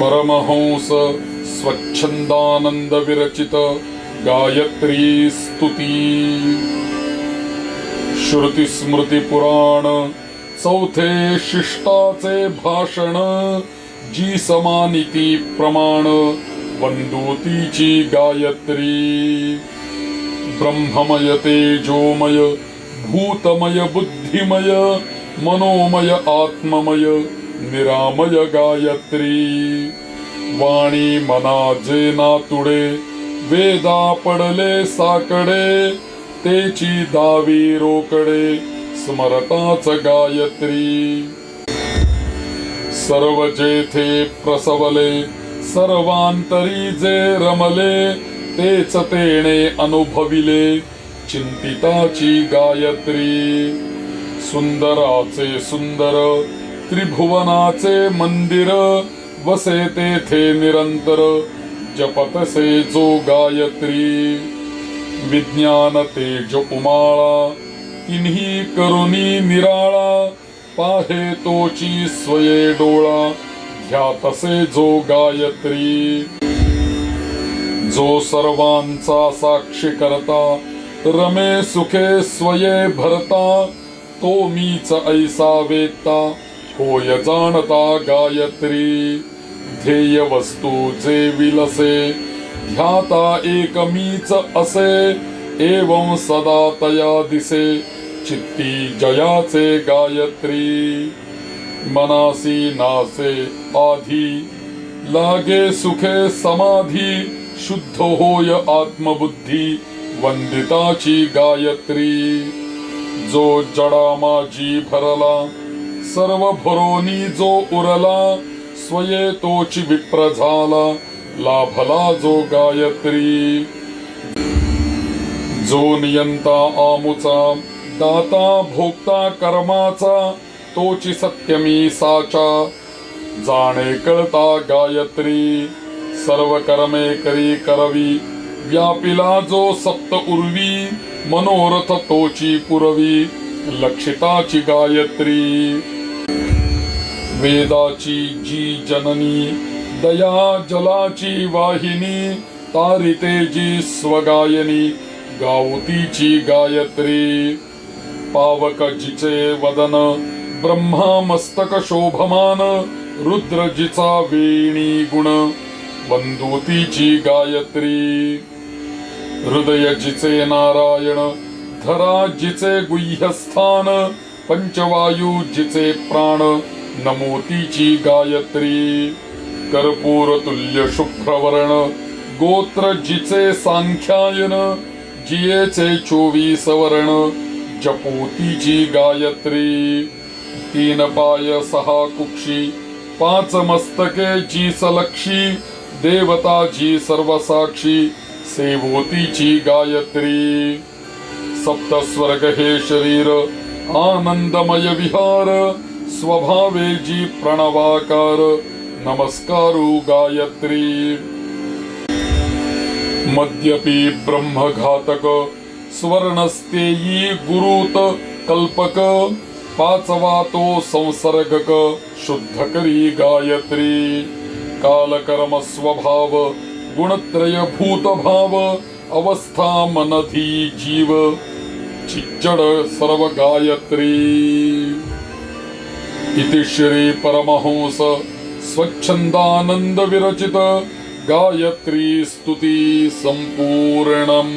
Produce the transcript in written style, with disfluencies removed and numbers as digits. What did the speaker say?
परमहंस स्वच्छंदानंद विरचित गायत्री स्तुती. श्रुती स्मृती पुराण चौथे शिष्टाचे भाषण. जी समानिती प्रमाण वंदोतीची गायत्री. ब्रह्ममय तेजोमय भूतमय बुद्धिमय मनोमय आत्ममय निरामय गायत्री. वाणी मना जे नातुडे वेदा पडले साकडे. तेची दावी रोकडे स्मरताच गायत्री. सर्व जेथे प्रसवले सर्वांतरी जे रमले. तेच तेणे अनुभविले चिंतिताची गायत्री. सुंदराचे सुंदर त्रिभुवनाचे मंदिर. वसे तेथे निरंतर जपतसे जो गायत्री. विज्ञान तेज उमाळा तिन्ही करुणी निराळा. पाहे तोची स्वये डोळा ध्यातसे जो गायत्री. जो सर्वांचा साक्षी करता रमे सुखे स्वये भरता. तो मीच ऐसा वेत्ता होय जाणता गायत्री. ध्येय वस्तू जे विलसे ध्याता एक मीच असे. एवं सदा तया दिसे चित्ती जयाचे गायत्री. मनासी नासे आधी लागे सुखे समाधी. शुद्ध होय आत्मबुद्धी वंदिताची गायत्री. जो जडा माझी भरला सर्व भरोनी जो उरला. स्वये तोची विप्र झाला लाभला जो गायत्री. जो नियंता आमुचा दाता भोक्ता कर्माचा. तोची सत्यमी साचा जाणे कळता गायत्री. सर्व कर्मे करी करवी व्यापिला जो सप्त उर्वी. मनोरथ तोची पुरवी लक्षिताची गायत्री. वेदाची जी जननी दया जलाची वाहिनी. तारिते जी स्वगायनी गावतीची गायत्री. पावक जिचे वदन ब्रह्मा मस्तक शोभमान. रुद्र जिचा वेणी गुण वंदोतीची गायत्री. हृदय जिचे नारायण धरा जिचे गुह्यस्थान. पंचवायू जिचे प्राण नमोतीची गायत्री. कर्पूर तुल्य शुभ्रवर्ण गोत्र जिचे सांख्यायन. जियेचे 24 वर्ण जपोतीची गायत्री. 3 पाय 6 कुक्षी 5 मस्तके जी सलक्षी. देवता जी सर्वसाक्षी सेवोतीची गायत्री. सप्त स्वर्ग हे शरीर आनंदमय विहार. स्वभावे जी प्रणवाकार नमस्कारू गायत्री. मद्यपि ब्रह्मघातक स्वर्णस्तेयी गुरुत कल्पक. 5वा तो संसर्गक शुद्ध करी गायत्री. कालकर्म स्वभाव गुणत्रय भूतभाव. अवस्था मनधी जीव चिज्जड सर्व गायत्री. इति श्री परमहंस स्वच्छंदानंद विरचित गायत्री स्तुती संपूर्णम्.